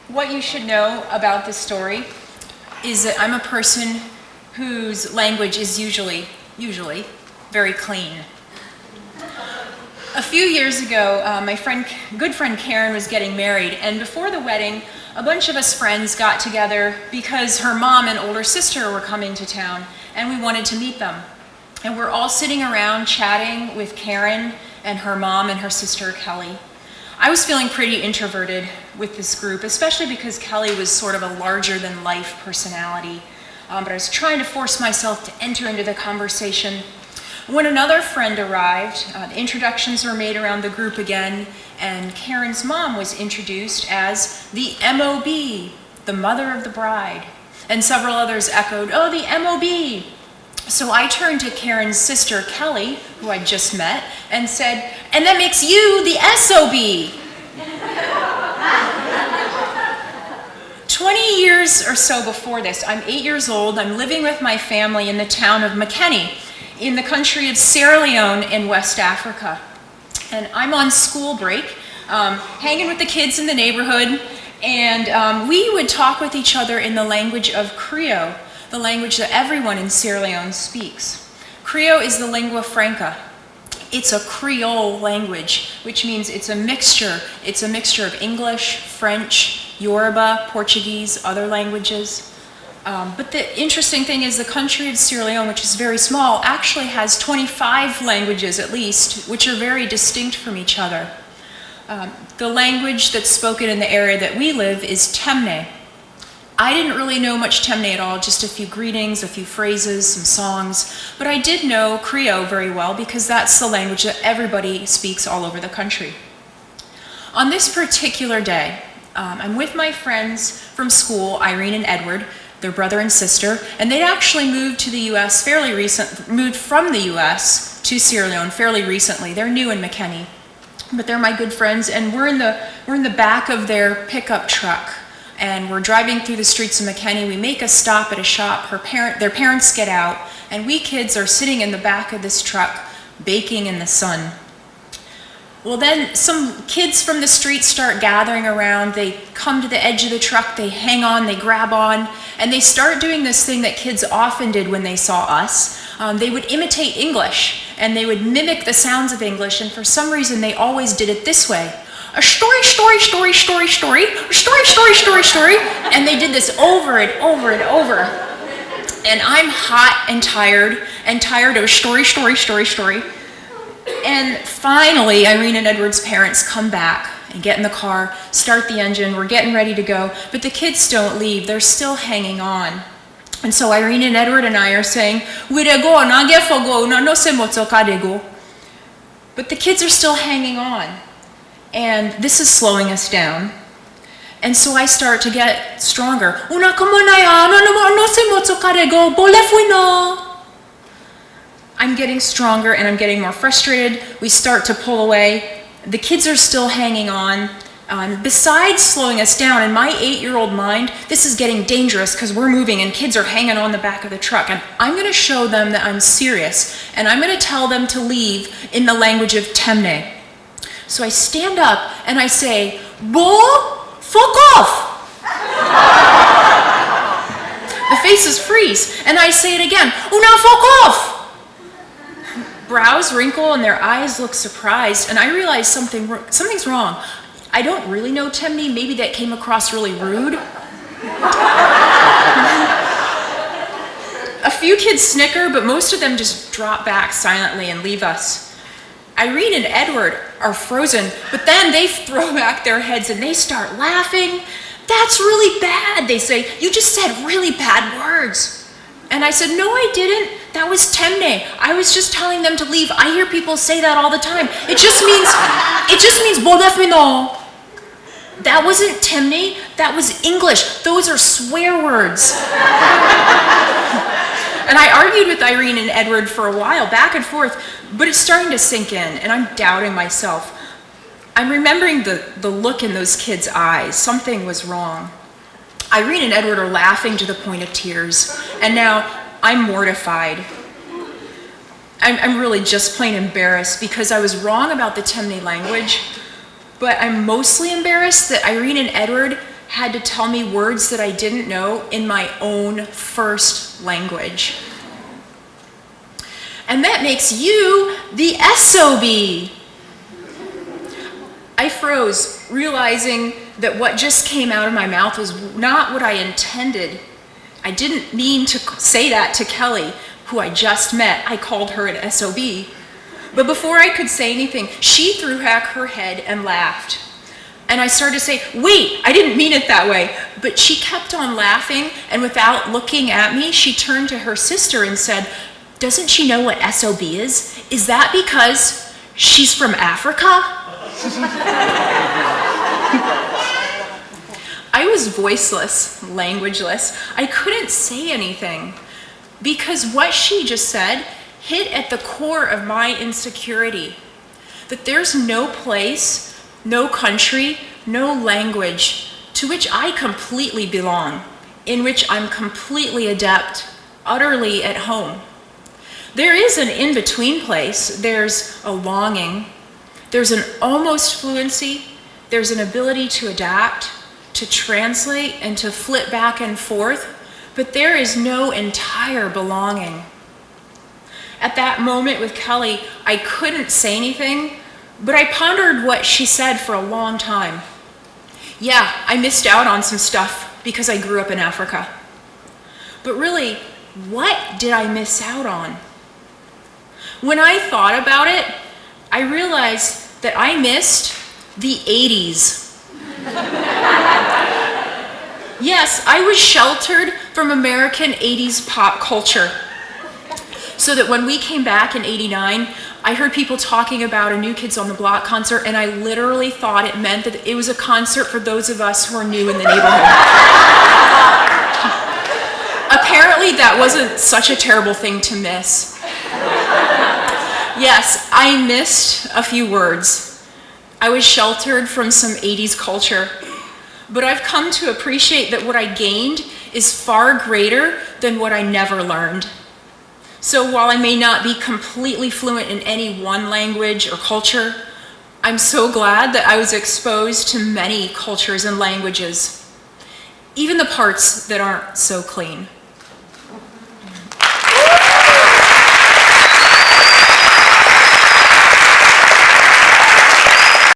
What you should know about this story is that I'm a person whose language is usually very clean. A few years ago, my good friend Karen was getting married, and before the wedding, a bunch of us friends got together because her mom and older sister were coming to town, and we wanted to meet them. And we're all sitting around chatting with Karen and her mom and her sister Kelly. I was feeling pretty introverted with this group, especially because Kelly was sort of a larger-than-life personality. But I was trying to force myself to enter into the conversation. When another friend arrived, the introductions were made around the group again, and Karen's mom was introduced as the MOB, the mother of the bride. And several others echoed, "Oh, the MOB." So I turned to Karen's sister, Kelly, who I'd just met, and said, "And that makes you the SOB." 20 years or so before this, I'm 8 years old, I'm living with my family in the town of Makeni, in the country of Sierra Leone in West Africa. And I'm on school break, hanging with the kids in the neighborhood, and we would talk with each other in the language of Creole, the language that everyone in Sierra Leone speaks. Creole is the lingua franca. It's a Creole language, which means it's a mixture. It's a mixture of English, French, Yoruba, Portuguese, other languages. But the interesting thing is the country of Sierra Leone, which is very small, actually has 25 languages at least, which are very distinct from each other. The language that's spoken in the area that we live is Temne. I didn't really know much Temne at all, just a few greetings, a few phrases, some songs, but I did know Creole very well because that's the language that everybody speaks all over the country. On this particular day, I'm with my friends from school, Irene and Edward, their brother and sister, and they'd actually moved to the U.S. moved from the U.S. to Sierra Leone fairly recently. They're new in Makeni, but they're my good friends, and we're in the back of their pickup truck. And we're driving through the streets of Makeni. We make a stop at a shop. Their parents get out, and we kids are sitting in the back of this truck, baking in the sun. Well, then some kids from the street start gathering around. They come to the edge of the truck, they hang on, they grab on, and they start doing this thing that kids often did when they saw us. They would imitate English, and they would mimic the sounds of English, and for some reason they always did it this way. A story, story, story, story, story, a story, story, story, story. And they did this over and over and over. And I'm hot and tired of story, story, story, story. And finally, Irene and Edward's parents come back and get in the car, start the engine, we're getting ready to go, but the kids don't leave, they're still hanging on. And so Irene and Edward and I are saying, "We de go, na get for go, no se motoka de go." But the kids are still hanging on. And this is slowing us down. And so I start to get stronger. Una como na ya, no se motoka de go, bolefuino. I'm getting stronger and I'm getting more frustrated. We start to pull away. The kids are still hanging on. Besides slowing us down, in my 8-year-old mind, this is getting dangerous because we're moving and kids are hanging on the back of the truck. And I'm going to show them that I'm serious. And I'm going to tell them to leave in the language of Temne. So I stand up and I say, "Bo, fuck off." The faces freeze, and I say it again, "Una fuck off." Brows wrinkle and their eyes look surprised, and I realize something's wrong. I don't really know Temne, maybe that came across really rude. A few kids snicker, but most of them just drop back silently and leave us. Irene and Edward are frozen, but then they throw back their heads and they start laughing. "That's really bad," they say. "You just said really bad words." And I said, "No, I didn't. That was Temne. I was just telling them to leave. I hear people say that all the time. It just means bodefino." That wasn't Temne, that was English. Those are swear words. And I argued with Irene and Edward for a while, back and forth, but it's starting to sink in, and I'm doubting myself. I'm remembering the look in those kids' eyes. Something was wrong. Irene and Edward are laughing to the point of tears, and now I'm mortified. I'm really just plain embarrassed because I was wrong about the Temne language, but I'm mostly embarrassed that Irene and Edward had to tell me words that I didn't know in my own first language. And that makes you the SOB. I froze, realizing that what just came out of my mouth was not what I intended. I didn't mean to say that to Kelly, who I just met. I called her an SOB. But before I could say anything, she threw back her head and laughed. And I started to say, wait, I didn't mean it that way. But she kept on laughing, and without looking at me, she turned to her sister and said, doesn't she know what SOB is? Is that because she's from Africa? I was voiceless, languageless. I couldn't say anything because what she just said hit at the core of my insecurity, that there's no place, no country, no language to which I completely belong, in which I'm completely adept, utterly at home. There is an in-between place. There's a longing. There's an almost fluency. There's an ability to adapt, to translate, and to flip back and forth, but there is no entire belonging. At that moment with Kelly, I couldn't say anything, but I pondered what she said for a long time. Yeah, I missed out on some stuff because I grew up in Africa. But really, what did I miss out on? When I thought about it, I realized that I missed the 80s. Yes, I was sheltered from American 80s pop culture. So that when we came back in '89, I heard people talking about a New Kids on the Block concert, and I literally thought it meant that it was a concert for those of us who are new in the neighborhood. Apparently, that wasn't such a terrible thing to miss. Yes, I missed a few words. I was sheltered from some 80s culture. But I've come to appreciate that what I gained is far greater than what I never learned. So while I may not be completely fluent in any one language or culture, I'm so glad that I was exposed to many cultures and languages, even the parts that aren't so clean.